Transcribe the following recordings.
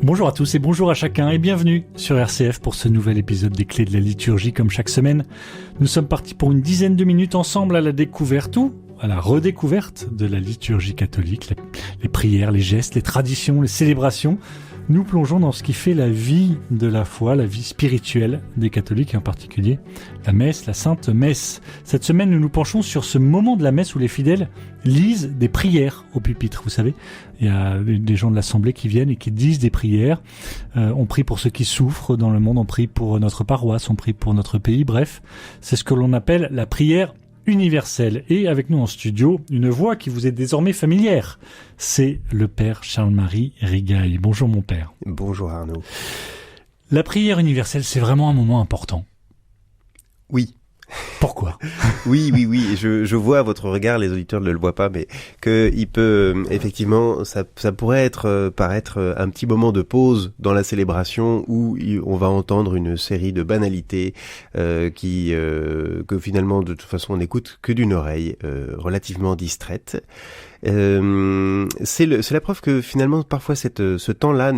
Bonjour à tous et bonjour à chacun et bienvenue sur RCF pour ce nouvel épisode des Clés de la liturgie. Comme chaque semaine, nous sommes partis pour une dizaine de minutes ensemble à la découverte ou à la redécouverte de la liturgie catholique, les prières, les gestes, les traditions, les célébrations. Nous plongeons dans ce qui fait la vie de la foi, la vie spirituelle des catholiques et en particulier la messe, la Sainte Messe. Cette semaine, nous nous penchons sur ce moment de la messe où les fidèles lisent des prières au pupitre. Vous savez, il y a des gens de l'Assemblée qui viennent et qui disent des prières. On prie pour ceux qui souffrent dans le monde, on prie pour notre paroisse, on prie pour notre pays. Bref, c'est ce que l'on appelle la prière universelle. Et avec nous en studio, une voix qui vous est désormais familière. C'est le Père Charles-Marie Rigail. Bonjour mon Père. Bonjour Arnaud. La prière universelle, c'est vraiment un moment important. Oui. Pourquoi ? Oui. Je vois à votre regard, les auditeurs ne le voient pas, mais qu'il peut, effectivement, ça pourrait paraître un petit moment de pause dans la célébration où on va entendre une série de banalités que finalement, de toute façon, on n'écoute que d'une oreille relativement distraite. C'est la preuve que finalement, parfois, ce temps-là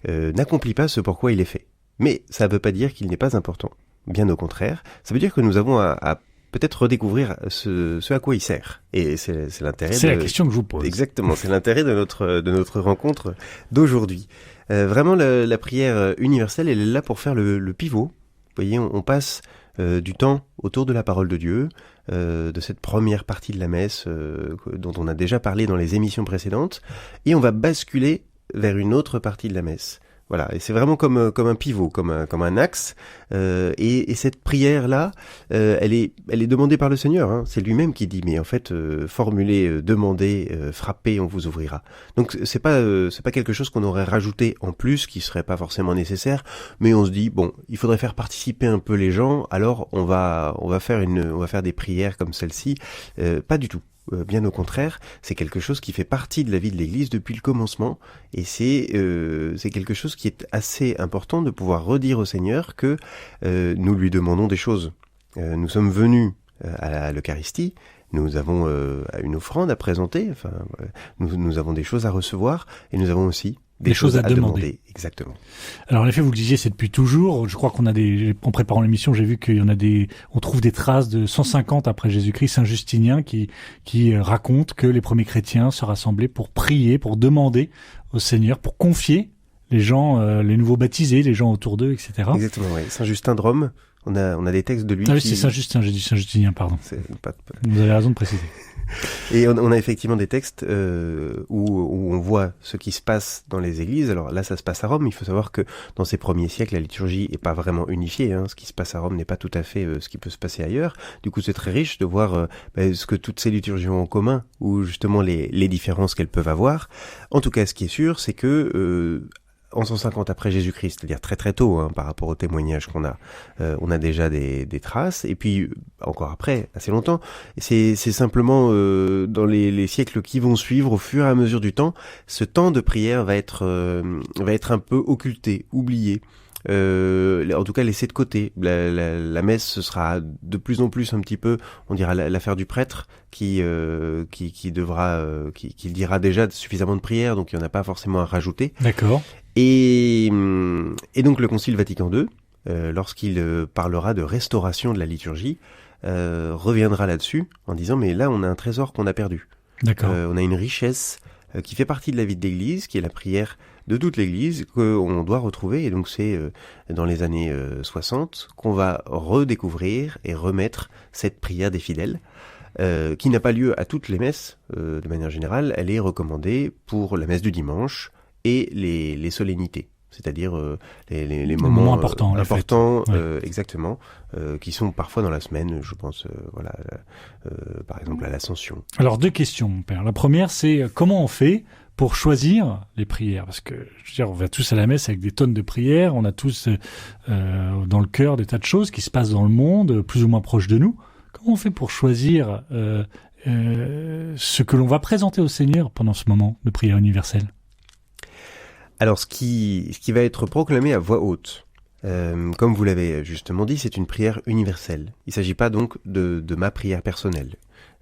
n'accomplit pas ce pourquoi il est fait. Mais ça ne veut pas dire qu'il n'est pas important. Bien au contraire, ça veut dire que nous avons à peut-être redécouvrir ce à quoi il sert. Et c'est l'intérêt. C'est la question que je vous pose. Exactement, c'est l'intérêt de notre rencontre d'aujourd'hui. Vraiment, la prière universelle, elle est là pour faire le pivot. Vous voyez, on passe du temps autour de la parole de Dieu, de cette première partie de la messe dont on a déjà parlé dans les émissions précédentes, et on va basculer vers une autre partie de la messe. Voilà, et c'est vraiment comme un pivot, comme un axe. Et cette prière-là, elle est demandée par le Seigneur. Hein. C'est lui-même qui dit, mais en fait, formulez, demandez, frappez, on vous ouvrira. Donc c'est pas quelque chose qu'on aurait rajouté en plus, qui serait pas forcément nécessaire. Mais on se dit, bon, il faudrait faire participer un peu les gens. Alors on va faire des prières comme celle-ci. Pas du tout. Bien au contraire, c'est quelque chose qui fait partie de la vie de l'Église depuis le commencement, et c'est quelque chose qui est assez important de pouvoir redire au Seigneur que nous lui demandons des choses. Nous sommes venus à l'Eucharistie, nous avons une offrande à présenter, enfin, nous avons des choses à recevoir, et nous avons aussi des choses à demander. Exactement. Alors en effet, vous le disiez, c'est depuis toujours. Je crois qu'on a en préparant l'émission, j'ai vu qu'il y en a on trouve des traces de 150 après Jésus-Christ, Saint Justinien, qui raconte que les premiers chrétiens se rassemblaient pour prier, pour demander au Seigneur, pour confier les gens, les nouveaux baptisés, les gens autour d'eux, etc. Exactement, oui. Saint Justin de Rome, on a des textes de lui. Ah oui, c'est Saint Justin, j'ai dit Saint Justinien, pardon. Vous avez raison de préciser. Et on a effectivement des textes où on voit ce qui se passe dans les églises. Alors là, ça se passe à Rome. Il faut savoir que dans ces premiers siècles, la liturgie est pas vraiment unifiée. Hein. Ce qui se passe à Rome n'est pas tout à fait ce qui peut se passer ailleurs. Du coup, c'est très riche de voir ce que toutes ces liturgies ont en commun, ou justement les différences qu'elles peuvent avoir. En tout cas, ce qui est sûr, c'est que en 150 après Jésus-Christ, c'est-à-dire très très tôt, hein, par rapport aux témoignages qu'on a, on a déjà des traces, et puis encore après, assez longtemps, c'est simplement dans les siècles qui vont suivre, au fur et à mesure du temps, ce temps de prière va être un peu occulté, oublié. En tout cas laissé de côté. La messe, ce sera de plus en plus un petit peu, on dira, l'affaire du prêtre qui dira déjà suffisamment de prières, donc il n'y en a pas forcément à rajouter. D'accord. Et donc le Concile Vatican II, lorsqu'il parlera de restauration de la liturgie, reviendra là-dessus en disant, mais là on a un trésor qu'on a perdu. D'accord. On a une richesse qui fait partie de la vie de l'Église, qui est la prière de toute l'Église, qu'on doit retrouver. Et donc c'est dans les années 60 qu'on va redécouvrir et remettre cette prière des fidèles, qui n'a pas lieu à toutes les messes. De manière générale, elle est recommandée pour la messe du dimanche et les solennités, c'est-à-dire les moments importants, ouais. Exactement, qui sont parfois dans la semaine, je pense, par exemple à l'Ascension. Alors 2 questions, mon père. La première, c'est comment on fait pour choisir les prières, parce que je veux dire, on va tous à la messe avec des tonnes de prières, on a tous dans le cœur des tas de choses qui se passent dans le monde, plus ou moins proches de nous. Comment on fait pour choisir ce que l'on va présenter au Seigneur pendant ce moment de prière universelle ? Alors, ce qui va être proclamé à voix haute, Comme vous l'avez justement dit, c'est une prière universelle. Il ne s'agit pas donc de ma prière personnelle.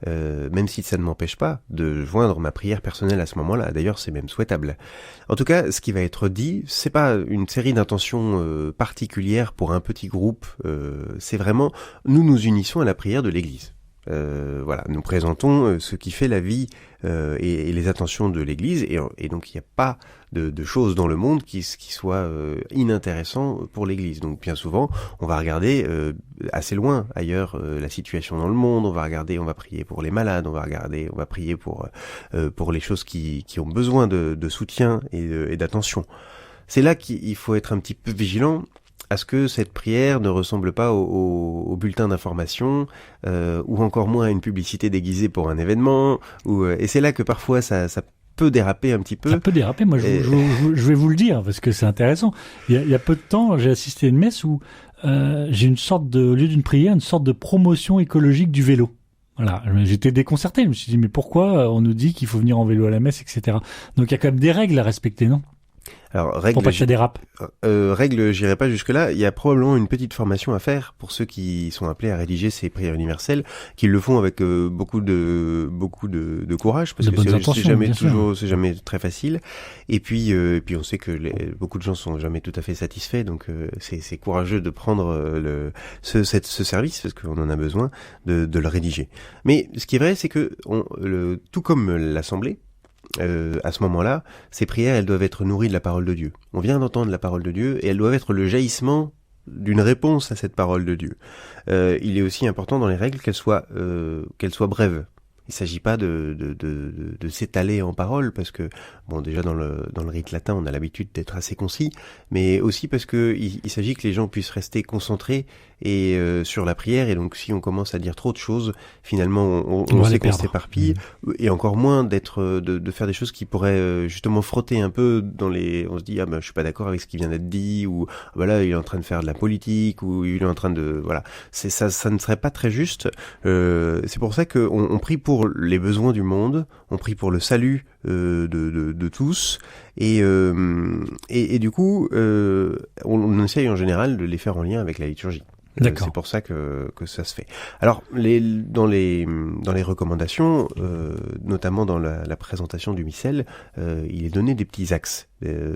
Même si ça ne m'empêche pas de joindre ma prière personnelle à ce moment-là. D'ailleurs, c'est même souhaitable. En tout cas, ce qui va être dit, c'est pas une série d'intentions particulières pour un petit groupe. C'est vraiment, nous unissons à la prière de l'Église. Voilà, nous présentons ce qui fait la vie et les intentions de l'Église, et donc il n'y a pas de choses dans le monde qui soient inintéressants pour l'Église. Donc bien souvent, on va regarder assez loin ailleurs la situation dans le monde. On va prier pour les malades, on va prier pour les choses qui ont besoin de soutien et d'attention. C'est là qu'il faut être un petit peu vigilant à ce que cette prière ne ressemble pas au bulletin d'information ou encore moins à une publicité déguisée pour un événement. Et c'est là que parfois ça peut déraper un petit peu. Ça peut déraper, moi je vais vous le dire parce que c'est intéressant. Il y a peu de temps, j'ai assisté à une messe où j'ai une sorte au lieu d'une prière, une sorte de promotion écologique du vélo. Voilà, j'étais déconcerté, je me suis dit mais pourquoi on nous dit qu'il faut venir en vélo à la messe, etc. Donc il y a quand même des règles à respecter, non ? Alors, pour pas que ça dérape. J'irai pas jusque-là. Il y a probablement une petite formation à faire pour ceux qui sont appelés à rédiger ces prières universelles, qui le font avec beaucoup de courage, parce que c'est jamais très facile. Et puis on sait que beaucoup de gens sont jamais tout à fait satisfaits, donc c'est courageux de prendre ce service, parce qu'on en a besoin de le rédiger. Mais ce qui est vrai, c'est que tout comme l'Assemblée, à ce moment-là, ces prières, elles doivent être nourries de la parole de Dieu. On vient d'entendre la parole de Dieu et elles doivent être le jaillissement d'une réponse à cette parole de Dieu. Il est aussi important dans les règles qu'elles soient brèves. Il ne s'agit pas de s'étaler en parole, parce que, bon, déjà dans le rite latin, on a l'habitude d'être assez concis, mais aussi parce que il s'agit que les gens puissent rester concentrés et sur la prière, et donc si on commence à dire trop de choses, finalement on sait qu'on s'éparpille, et encore moins de faire des choses qui pourraient justement frotter un peu on se dit je suis pas d'accord avec ce qui vient d'être dit, ou là il est en train de faire de la politique, ou il est en train de ça ne serait pas très juste. C'est pour ça que on prie pour les besoins du monde, on prie pour le salut de tous, et du coup on essaye en général de les faire en lien avec la liturgie. C'est pour ça que ça se fait. Alors, dans les recommandations, notamment dans la présentation du missel, il est donné des petits axes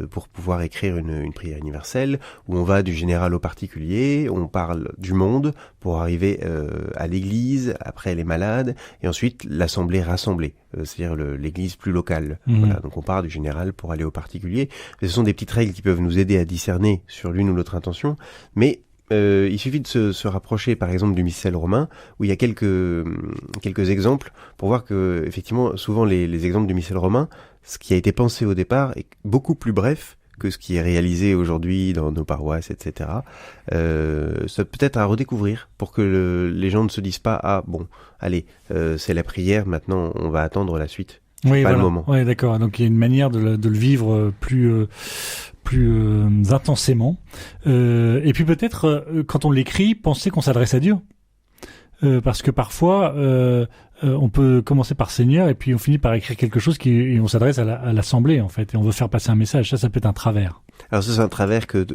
pour pouvoir écrire une prière universelle, où on va du général au particulier, on parle du monde pour arriver à l'église, après les malades, et ensuite l'assemblée rassemblée, c'est-à-dire l'église plus locale. Voilà, donc on part du général pour aller au particulier. Ce sont des petites règles qui peuvent nous aider à discerner sur l'une ou l'autre intention, mais il suffit de se rapprocher par exemple du missel romain, où il y a quelques exemples pour voir que effectivement souvent les exemples du missel romain, ce qui a été pensé au départ est beaucoup plus bref que ce qui est réalisé aujourd'hui dans nos paroisses, etc. Ça peut être à redécouvrir pour que les gens ne se disent pas c'est la prière, maintenant on va attendre la suite. Oui, pas le moment. Oui, d'accord. Donc il y a une manière de le vivre plus intensément. Et puis peut-être, quand on l'écrit, penser qu'on s'adresse à Dieu. Parce que parfois, on peut commencer par Seigneur et puis on finit par écrire quelque chose et on s'adresse à l'assemblée, en fait. Et on veut faire passer un message. Ça peut être un travers. Alors ça, c'est un travers que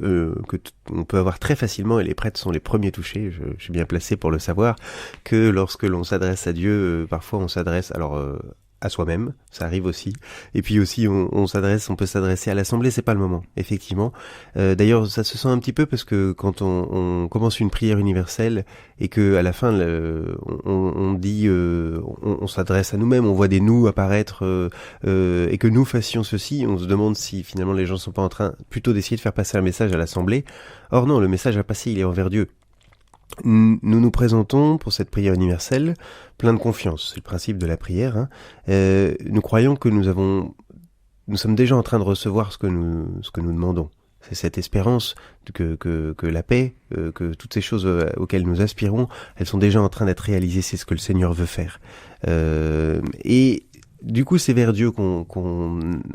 on peut avoir très facilement, et les prêtres sont les premiers touchés. Je suis bien placé pour le savoir, que lorsque l'on s'adresse à Dieu, parfois on s'adresse à soi-même, ça arrive aussi. Et puis aussi, on peut s'adresser à l'assemblée, c'est pas le moment, effectivement. D'ailleurs, ça se sent un petit peu parce que quand on commence une prière universelle et que à la fin, on dit, on s'adresse à nous-mêmes, on voit des nous apparaître, et que nous fassions ceci, on se demande si finalement les gens sont pas en train plutôt d'essayer de faire passer un message à l'assemblée. Or non, le message à passer, il est envers Dieu. Nous nous présentons pour cette prière universelle plein de confiance, c'est le principe de la prière. Nous croyons que nous sommes déjà en train de recevoir ce que nous demandons. C'est cette espérance que la paix, que toutes ces choses auxquelles nous aspirons, elles sont déjà en train d'être réalisées. C'est ce que le Seigneur veut faire. Et du coup, c'est vers Dieu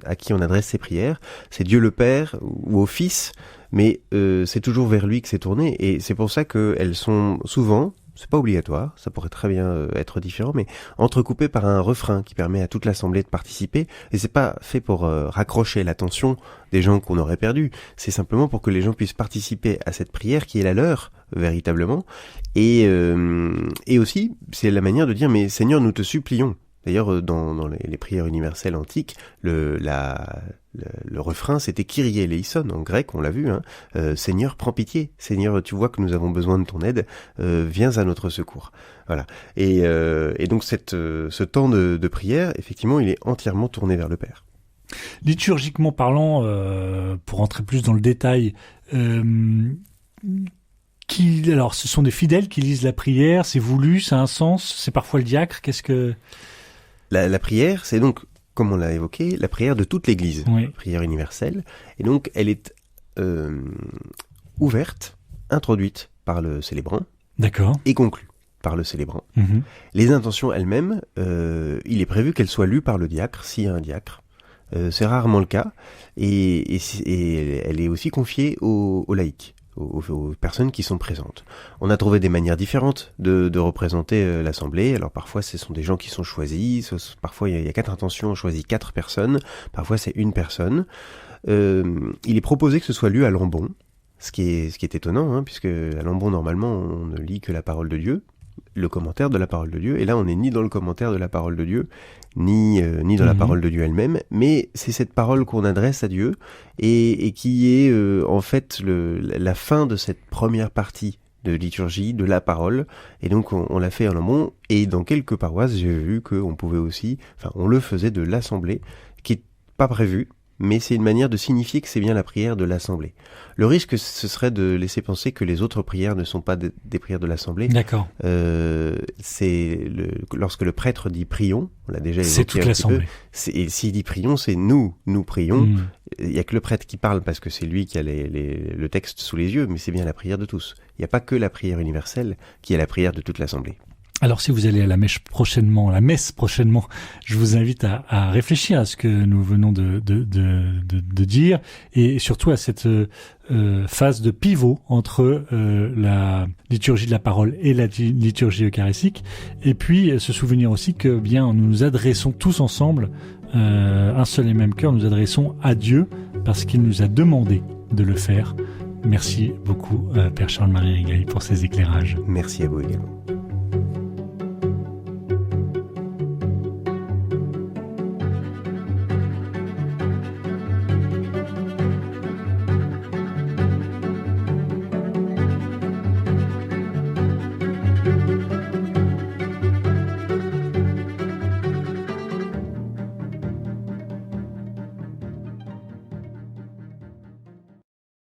à qui on adresse ces prières. C'est Dieu le Père ou au Fils, mais c'est toujours vers lui que c'est tourné. Et c'est pour ça qu'elles sont souvent, c'est pas obligatoire, ça pourrait très bien être différent, mais entrecoupé par un refrain qui permet à toute l'assemblée de participer. Et c'est pas fait pour raccrocher l'attention des gens qu'on aurait perdus, c'est simplement pour que les gens puissent participer à cette prière qui est la leur, véritablement. Et aussi, c'est la manière de dire, mais Seigneur, nous te supplions. D'ailleurs, dans les prières universelles antiques, le refrain, c'était Kyrie eleison en grec, on l'a vu. Seigneur, prends pitié. Seigneur, tu vois que nous avons besoin de ton aide. Viens à notre secours. Voilà. Et donc, ce temps de prière, effectivement, il est entièrement tourné vers le Père. Liturgiquement parlant, pour entrer plus dans le détail, alors, ce sont des fidèles qui lisent la prière. C'est voulu, ça a un sens. C'est parfois le diacre. Qu'est-ce que... La prière, c'est donc, comme on l'a évoqué, la prière de toute l'Église, oui. Prière universelle. Et donc, elle est ouverte, introduite par le célébrant, d'accord, et conclue par le célébrant. Mm-hmm. Les intentions elles-mêmes, il est prévu qu'elles soient lues par le diacre, s'il y a un diacre. C'est rarement le cas, et elle est aussi confiée aux laïcs. Aux personnes qui sont présentes. On a trouvé des manières différentes de représenter l'assemblée. Alors parfois ce sont des gens qui sont choisis, parfois il y a 4 intentions, on choisit 4 personnes, parfois c'est une personne. Il est proposé que ce soit lu à l'ambon, ce qui est étonnant, puisque à l'ambon normalement on ne lit que la parole de Dieu, le commentaire de la parole de Dieu, et là on n'est ni dans le commentaire de la parole de Dieu, ni dans la parole de Dieu elle-même, mais c'est cette parole qu'on adresse à Dieu, et qui est en fait la fin de cette première partie de liturgie, de la parole, et donc on l'a fait en amont, et dans quelques paroisses j'ai vu qu'on pouvait aussi, on le faisait de l'assemblée, qui n'est pas prévu, mais c'est une manière de signifier que c'est bien la prière de l'assemblée. Le risque, ce serait de laisser penser que les autres prières ne sont pas des prières de l'assemblée. D'accord. Lorsque le prêtre dit prions, on l'a déjà évoqué c'est toute l'assemblée. Et s'il dit prions, c'est nous prions. Il n'y a que le prêtre qui parle parce que c'est lui qui a le texte sous les yeux, mais c'est bien la prière de tous. Il n'y a pas que la prière universelle qui est la prière de toute l'assemblée. Alors si vous allez à la messe prochainement, je vous invite à réfléchir à ce que nous venons de dire, et surtout à cette phase de pivot entre la liturgie de la parole et la liturgie eucharistique, et puis se souvenir aussi que bien nous nous adressons tous ensemble, un seul et même cœur, nous adressons à Dieu parce qu'il nous a demandé de le faire. Merci beaucoup Père Charles-Marie Rigaille pour ces éclairages. Merci à vous également.